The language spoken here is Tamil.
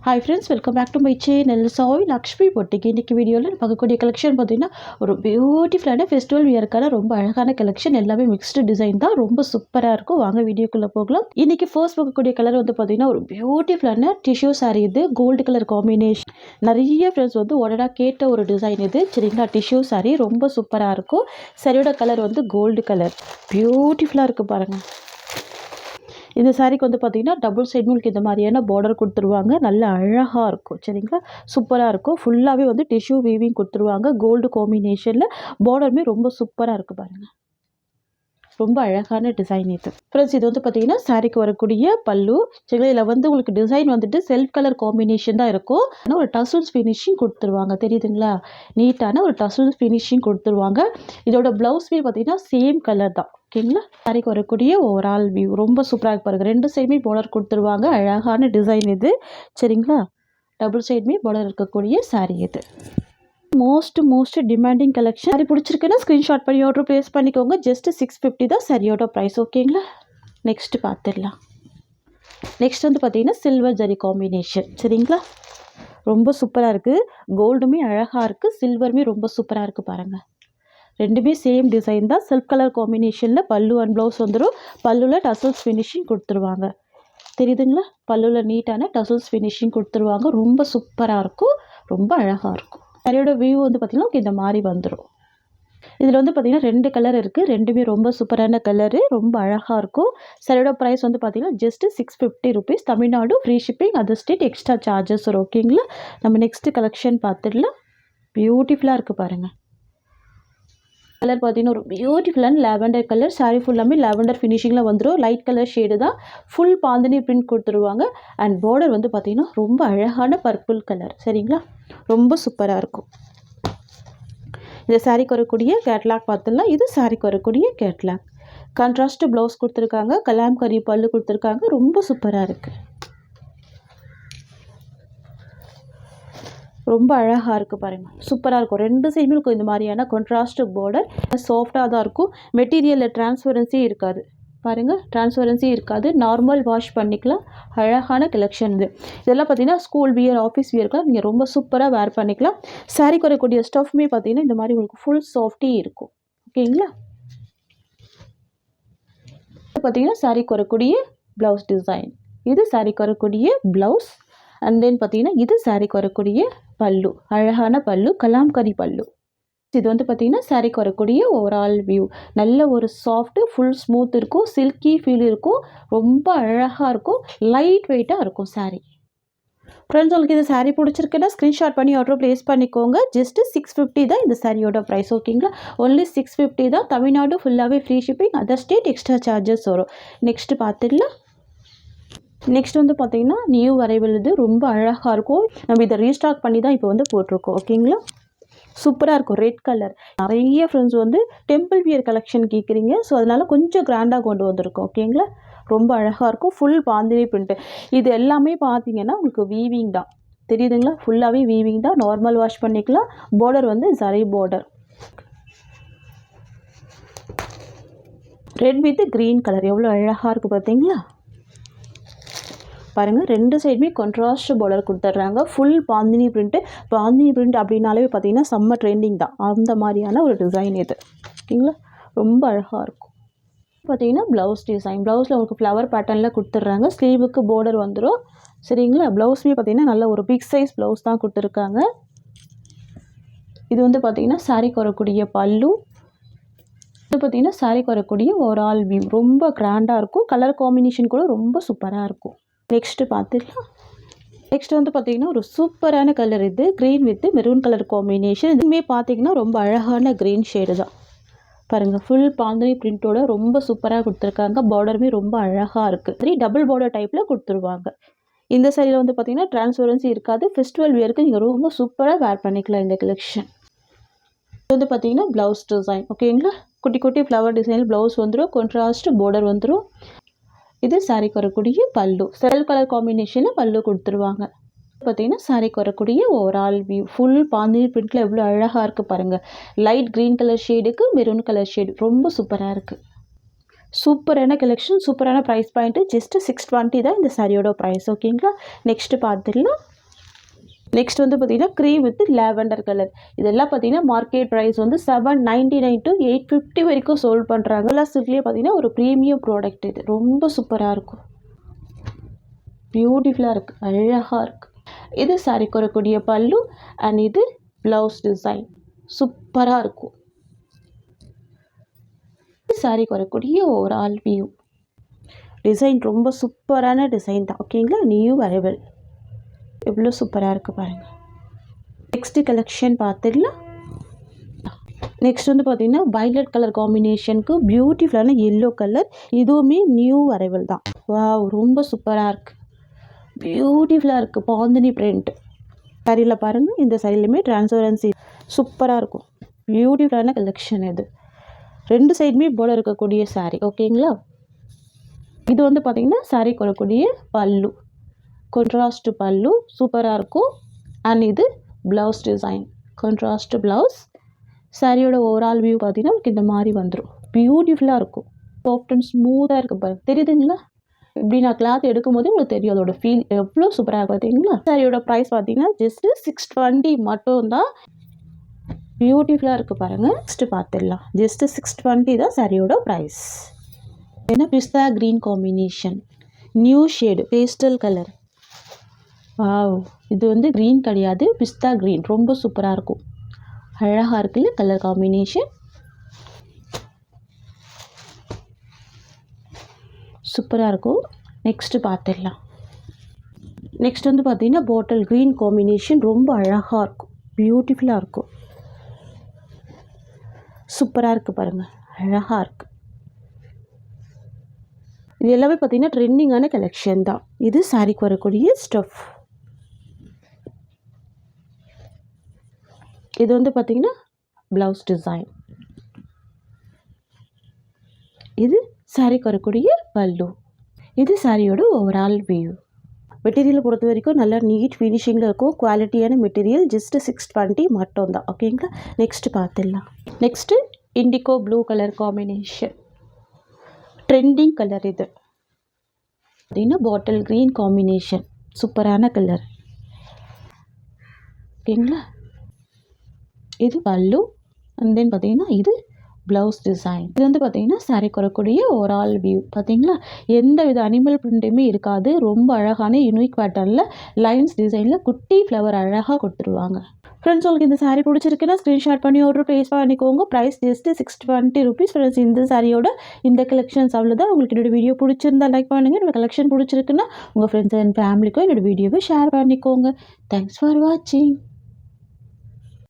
Hi friends, welcome back to my channel. Soy Lakshmi Boutique. இன்னைக்கு வீடியோவில் பார்க்கக்கூடிய கலெக்ஷன் பார்த்தீங்கன்னா ஒரு பியூட்டிஃபுல்லான ஃபெஸ்டிவல் வியர்க்கான ரொம்ப அழகான கலெக்ஷன். எல்லாமே மிக்ஸ்டு டிசைன் தான், ரொம்ப சூப்பராக இருக்கும். வாங்க வீடியோக்குள்ளே போகலாம். இன்னைக்கு ஃபர்ஸ்ட் பார்க்கக்கூடிய கலர் வந்து பார்த்தீங்கன்னா ஒரு பியூட்டிஃபுல்லான டிஷ்யூ சாரீ. இது கோல்டு கலர் காம்பினேஷன். நிறைய ஃப்ரெண்ட்ஸ் வந்து உடனே கேட்ட ஒரு டிசைன் இது. சரிங்களா, டிஷ்யூ சாரீ ரொம்ப சூப்பராக இருக்கும். சரியோட கலர் வந்து கோல்டு கலர், பியூட்டிஃபுல்லாக இருக்குது பாருங்கள். இந்த சாரீக்கு வந்து பார்த்திங்கன்னா டபுள் சைடு உங்களுக்கு இந்த மாதிரியான பார்டர் கொடுத்துருவாங்க. நல்ல அழகாக இருக்கும். சரிங்களா, சூப்பராக இருக்கும். ஃபுல்லாகவே வந்து டிஷ்யூ வீவிங் கொடுத்துருவாங்க. கோல்டு காம்பினேஷனில் பார்டருமே ரொம்ப சூப்பராக இருக்குது பாருங்கள். ரொம்ப அழகான டிசைன் இது ஃப்ரெண்ட்ஸ். இது வந்து பார்த்தீங்கன்னா சாரீக்கு வரக்கூடிய பல்லு. சரிங்களா, இதில் வந்து உங்களுக்கு டிசைன் வந்துட்டு செல்ஃப் கலர் காம்பினேஷன் தான் இருக்கும். ஆனால் ஒரு டசல்ஸ் ஃபினிஷிங் கொடுத்துருவாங்க. தெரியுதுங்களா, நீட்டான ஒரு டசல்ஸ் ஃபினிஷிங் கொடுத்துருவாங்க. இதோட ப்ளவுஸ்மே பார்த்தீங்கன்னா சேம் கலர் தான். ஓகேங்களா, சாரீக்கு வரக்கூடிய ஓவரால் வியூ ரொம்ப சூப்பராக பாருங்கள். ரெண்டு சைடுமே பார்டர் கொடுத்துருவாங்க. அழகான டிசைன் இது. சரிங்களா, டபுள் சைடுமே பார்டர் இருக்கக்கூடிய சாரீ இது. Most demanding collection. சாரி பிடிச்சிருக்குன்னா ஸ்க்ரீன்ஷாட் பண்ணி ஆர்டர் ப்ளேஸ் பண்ணிக்கோங்க. ஜஸ்ட் 650 தான் சரியோட ப்ரைஸ். ஓகேங்களா, நெக்ஸ்ட் பார்த்துடலாம். நெக்ஸ்ட் வந்து பார்த்தீங்கன்னா சில்வர் ஜரி காம்பினேஷன். சரிங்களா, ரொம்ப சூப்பராக இருக்குது. கோல்டுமே அழகாக இருக்குது, சில்வருமே ரொம்ப சூப்பராக இருக்குது பாருங்கள். ரெண்டுமே சேம் டிசைன் தான். செல்ஃப் கலர் காம்பினேஷனில் பல்லு அண்ட் ப்ளவுஸ் வந்துடும். பல்லுவில் டசல்ஸ் ஃபினிஷிங் கொடுத்துருவாங்க. தெரியுதுங்களா, பல்லுவில் நீட்டான டசல்ஸ் ஃபினிஷிங் கொடுத்துருவாங்க. ரொம்ப சூப்பராக இருக்கும், ரொம்ப அழகாக இருக்கும். சாரியோட வியூ வந்து பார்த்திங்கன்னா இந்த மாதிரி வந்துடும். இதில் வந்து பார்த்திங்கன்னா ரெண்டு கலர் இருக்குது. ரெண்டுமே ரொம்ப சூப்பரான கலரு, ரொம்ப அழகாக இருக்கும். சாரியோட ப்ரைஸ் வந்து பார்த்திங்கன்னா just 650 rupees. Tamil Nadu free shipping, other state extra charges வரும். ஓகேங்களா, நம்ம நெக்ஸ்ட் கலெக்ஷன் பார்த்துடலாம். பியூட்டிஃபுல்லாக இருக்குது பாருங்கள். கலர் பார்த்தீங்கன்னா ஒரு பியூட்டிஃபுல்லான லாவெண்டர் கலர். சாரீ ஃபுல்லாமே லாவெண்டர் ஃபினிஷிங்கில் வந்துடும். லைட் கலர் ஷேடு தான். ஃபுல் பாந்தினி பிரிண்ட் கொடுத்துருவாங்க. அண்ட் பார்டர் வந்து பார்த்திங்கன்னா ரொம்ப அழகான பர்பிள் கலர். சரிங்களா, ரொம்ப சூப்பராக இருக்கும். இந்த சாரீக்கு வரக்கூடிய கேட்லாக் பார்த்துடலாம். இது சாரீக்கு வரக்கூடிய கேட்லாக். கான்ட்ராஸ்ட் ப்ளவுஸ் கொடுத்துருக்காங்க. கலாம்கரி பல்லு கொடுத்துருக்காங்க. ரொம்ப சூப்பராக இருக்குது, ரொம்ப அழகாக இருக்குது பாருங்கள். சூப்பராக இருக்கும். ரெண்டு சைடுமே இருக்கும் இந்த மாதிரியான கான்ட்ராஸ்ட் பார்டர். சாஃப்டாக தான் இருக்கும். மெட்டீரியலில் டிரான்ஸ்பரன்சி இருக்காது பாருங்கள், டிரான்ஸ்பரன்சி இருக்காது. நார்மல் வாஷ் பண்ணிக்கலாம். அழகான கலெக்ஷன் இது. இதெல்லாம் பார்த்தீங்கன்னா ஸ்கூல் வியர், ஆஃபீஸ் வியர்க்கெலாம் நீங்கள் ரொம்ப சூப்பராக வேர் பண்ணிக்கலாம். சாரீக்கு வரக்கூடிய ஸ்டஃப்மே பார்த்தீங்கன்னா இந்த மாதிரி உங்களுக்கு ஃபுல் சாஃப்டி இருக்கும். ஓகேங்களா, பார்த்தீங்கன்னா சாரீக்கு வரக்கூடிய ப்ளவுஸ் டிசைன். இது சாரீக்கு வரக்கூடிய ப்ளவுஸ். அண்ட் தென் பார்த்தீங்கன்னா இது சாரீக்கு வரக்கூடிய பல்லு. அழகான பல்லு, கலாம்கரி பல்லு. இது வந்து பார்த்தீங்கன்னா சாரீக்கு வரக்கூடிய ஓவரால் வியூ. நல்ல ஒரு சாஃப்ட், ஃபுல் ஸ்மூத் இருக்கும். சில்கி ஃபீல் இருக்கும். ரொம்ப அழகாக இருக்கும். லைட் வெயிட்டாக இருக்கும் சாரீ. ஃப்ரெண்ட்ஸ், உங்களுக்கு இந்த சாரீ பிடிச்சிருக்குன்னா ஸ்க்ரீன்ஷாட் பண்ணி ஆர்டர் ப்ளேஸ் பண்ணிக்கோங்க. ஜஸ்ட் 650 தான் இந்த சாரியோட ப்ரைஸ். ஓகேங்களா, ஒன்லி 650 தான். தமிழ்நாடு ஃபுல்லாகவே free shipping, other state extra charges வரும். நெக்ஸ்ட்டு பார்த்துடலாம். நெக்ஸ்ட் வந்து பார்த்திங்கன்னா நியூ அரைவல். இது ரொம்ப அழகாக இருக்கும். நம்ம இதை ரீஸ்டாக் பண்ணி தான் இப்போ வந்து போட்டிருக்கோம். ஓகேங்களா, சூப்பராக இருக்கும். Red colour. நிறைய ஃப்ரெண்ட்ஸ் வந்து டெம்பிள் வியர் கலெக்ஷன் கேட்குறீங்க. ஸோ அதனால் கொஞ்சம் கிராண்டாக கொண்டு வந்திருக்கோம். ஓகேங்களா, ரொம்ப அழகாக இருக்கும். Full bandhani print. இது எல்லாமே பார்த்தீங்கன்னா உங்களுக்கு வீவிங் தான். தெரியுதுங்களா, ஃபுல்லாகவே வீவிங் தான். நார்மல் வாஷ் பண்ணிக்கலாம். பார்டர் வந்து zari border. Red with green colour எவ்வளோ அழகாக இருக்குது பார்த்தீங்களா பாருங்கள். ரெண்டு சைடுமே கான்ட்ராஸ்ட் பார்டர் கொடுத்துட்றாங்க. Full bandhani print. Bandhani print அப்படின்னாலே பார்த்தீங்கன்னா செம்ம ட்ரெண்டிங் தான். அந்த மாதிரியான ஒரு டிசைன் இது. ஓகேங்களா, ரொம்ப அழகாக இருக்கும். பார்த்தீங்கன்னா ப்ளவுஸ் டிசைன். ப்ளவுஸில் உங்களுக்கு ஃப்ளவர் பேட்டர்னில் கொடுத்துட்றாங்க. ஸ்லீவுக்கு பார்டர் வந்துடும். சரிங்களா, ப்ளவுஸ்மே பார்த்தீங்கன்னா நல்ல ஒரு பிக் சைஸ் ப்ளவுஸ் தான் கொடுத்துருக்காங்க. இது வந்து பார்த்தீங்கன்னா சாரீக்கு வரக்கூடிய பல்லு. இது பார்த்தீங்கன்னா சாரீக்கு வரக்கூடிய ஓவரால் வியூ. ரொம்ப கிராண்டாக இருக்கும். கலர் காம்பினேஷன் கூட ரொம்ப சூப்பராக இருக்கும். நெக்ஸ்ட்டு பார்த்துக்கலாம். நெக்ஸ்ட் வந்து பார்த்திங்கன்னா ஒரு சூப்பரான கலர். இது green with maroon colour combination. இதுவுமே பார்த்திங்கன்னா ரொம்ப அழகான க்ரீன் ஷேடு தான் பாருங்கள். ஃபுல் பாந்தினி பிரிண்ட்டோட ரொம்ப சூப்பராக கொடுத்துருக்காங்க. பார்டருமே ரொம்ப அழகாக இருக்குது. டபுள் பார்டர் டைப்பில் கொடுத்துருவாங்க. இந்த சைடில் வந்து பார்த்திங்கன்னா டிரான்ஸ்பரன்சி இருக்காது. ஃபெஸ்டிவல் வியருக்கு நீங்கள் ரொம்ப சூப்பராக வேர் பண்ணிக்கலாம் இந்த கலெக்ஷன். இது வந்து பார்த்திங்கன்னா ப்ளவுஸ் டிசைன். ஓகேங்களா, குட்டி குட்டி ஃப்ளவர் டிசைனில் ப்ளவுஸ் வந்துடும். கான்ட்ராஸ்ட் பார்டர் வந்துடும். இது சாரீக்கு வரக்கூடிய பல்லு. செல் கலர் காம்பினேஷனில் பல்லு கொடுத்துருவாங்க. பார்த்தீங்கன்னா சாரீக்கு வரக்கூடிய ஓவரால் வியூ. ஃபுல் பாந்தினி பிரிண்ட்டில் எவ்வளோ அழகாக இருக்குது பாருங்கள். லைட் க்ரீன் கலர் ஷேடுக்கு மெரூன் கலர் ஷேடு ரொம்ப சூப்பராக இருக்குது. சூப்பரான கலெக்ஷன், சூப்பரான ப்ரைஸ் பாயிண்ட்டு. ஜஸ்ட்டு 620 தான் இந்த சாரியோட ப்ரைஸ். ஓகேங்களா, நெக்ஸ்ட்டு பார்த்துடலாம். நெக்ஸ்ட் வந்து பார்த்தீங்கன்னா க்ரீம் வித் லாவெண்டர் கலர். இதெல்லாம் பார்த்தீங்கன்னா மார்க்கெட் ப்ரைஸ் வந்து 799 to 850 வரைக்கும் சோல்ட் பண்ணுறாங்க. எல்லா சில்க்லேயே பார்த்தீங்கன்னா ஒரு ப்ரீமியம் ப்ராடக்ட் இது. ரொம்ப சூப்பராக இருக்கும், பியூட்டிஃபுல்லாக இருக்குது, அழகாக இருக்குது. இது சாரிக்கு வரக்கூடிய பல்லு அண்ட் இது ப்ளவுஸ் டிசைன் சூப்பராக இருக்கும். சாரிக்கு வரக்கூடிய ஓவரால் வியூ டிசைன் ரொம்ப சூப்பரான டிசைன் தான். ஓகேங்களா, நியூ அரைவல் எவ்வளோ சூப்பராக இருக்குது பாருங்கள். நெக்ஸ்ட் கலெக்ஷன் பார்த்துக்கலாம். நெக்ஸ்ட் வந்து பார்த்தீங்கன்னா வைலட் கலர் காம்பினேஷனுக்கு பியூட்டிஃபுல்லான எல்லோ கலர். இதுவுமே நியூ அரைவல் தான். வாவ், ரொம்ப சூப்பராக இருக்குது, பியூட்டிஃபுல்லாக இருக்குது. பாந்தினி பிரிண்ட் சாரியில் பாருங்கள். இந்த சாரிலையுமே டிரான்ஸ்பரன்சி சூப்பராக இருக்கும். பியூட்டிஃபுல்லான கலெக்ஷன் இது. 2 சைடுமே போல இருக்கக்கூடிய சாரி. ஓகேங்களா, இது வந்து பார்த்திங்கன்னா சாரிக்கு வரக்கூடிய பல்லு, கான்ட்ராஸ்ட் பல்லு சூப்பராக இருக்கும். அண்ட் இது ப்ளவுஸ் டிசைன், கான்ட்ராஸ்ட் ப்ளவுஸ். சாரியோட ஓவரால் வியூ பார்த்தீங்கன்னா இந்த மாதிரி வந்துடும். பியூட்டிஃபுல்லாக இருக்கும், சாஃப்ட் அண்ட் ஸ்மூத்தாக இருக்குது பாருங்க. தெரியுதுங்களா, இப்படி நான் கிளாத் எடுக்கும் போது உங்களுக்கு தெரியும் அதோட ஃபீல் எவ்வளோ சூப்பராக இருக்கும். பார்த்தீங்களா, சாரியோட ப்ரைஸ் பார்த்தீங்கன்னா ஜஸ்ட்டு 620 மட்டும்தான். பியூட்டிஃபுல்லாக இருக்குது பாருங்கள். நெக்ஸ்ட்டு பார்த்துடலாம். ஜஸ்ட்டு 620 தான் சாரியோட ப்ரைஸ். ஏன்னா பிஸ்தா green combination, new shade pastel colour. Wow, இது வந்து க்ரீன் கிடையாது, பிஸ்தா க்ரீன். ரொம்ப சூப்பராக இருக்கும், அழகாக இருக்குல்ல கலர் காம்பினேஷன், சூப்பராக இருக்கும். நெக்ஸ்ட்டு பார்த்துடலாம். நெக்ஸ்ட் வந்து பார்த்தீங்கன்னா பாட்டில் க்ரீன் காம்பினேஷன் ரொம்ப அழகாக இருக்கும், பியூட்டிஃபுல்லாக இருக்கும், சூப்பராக இருக்குது பாருங்கள், அழகாக இருக்குது. இது எல்லாமே பார்த்தீங்கன்னா ட்ரெண்டிங்கான கலெக்ஷன் தான். இது சாரிக்கு வரக்கூடிய ஸ்டஃப். இது வந்து பார்த்தீங்கன்னா ப்ளவுஸ் டிசைன். இது சாரிக்கு வரக்கூடிய பல்லு. இது சாரியோட ஓவரால் வியூ. மெட்டீரியலை பொறுத்த வரைக்கும் நல்லா நீட் ஃபினிஷிங்கில் இருக்கும். குவாலிட்டியான மெட்டீரியல். ஜஸ்ட்டு 620 மட்டும்தான். ஓகேங்களா, நெக்ஸ்ட்டு பார்த்துடலாம். Next indigo blue colour combination, trending colour. இது பார்த்தீங்கன்னா பாட்டில் க்ரீன் காம்பினேஷன், சூப்பரான கலர். ஓகேங்களா, இது பல்லு. அண்ட் தென் பார்த்தீங்கன்னா இது ப்ளவுஸ் டிசைன். இது வந்து பார்த்தீங்கன்னா சாரிக்கு வரக்கூடிய ஓவரால் வியூ. பார்த்தீங்களா, எந்த வித அனிமல் பிரிண்ட்டுமே இருக்காது. ரொம்ப அழகான யூனிக் பேட்டர்னில் லைன்ஸ் டிசைனில் குட்டி ஃப்ளவர் அழகாக கொடுத்துருவாங்க. ஃப்ரெண்ட்ஸ், உங்களுக்கு இந்த சாரீ பிடிச்சிருக்குன்னா ஸ்க்ரீன்ஷாட் பண்ணி ஆர்டர் ப்ளேஸ் பண்ணிக்கோங்க. Price just 620 rupees. ஃப்ரெண்ட்ஸ், இந்த சாரியோட இந்த கலெக்ஷன்ஸ் அவ்வளோதான். உங்களுக்கு என்னோட வீடியோ பிடிச்சிருந்தா லைக் பண்ணுங்கள். என்னோட கலெக்ஷன் பிடிச்சிருக்குன்னா உங்கள் ஃப்ரெண்ட்ஸ் அண்ட் ஃபேமிலிக்கும் என்னோட வீடியோவை ஷேர் பண்ணிக்கோங்க. தேங்க்ஸ் ஃபார் வாட்சிங்.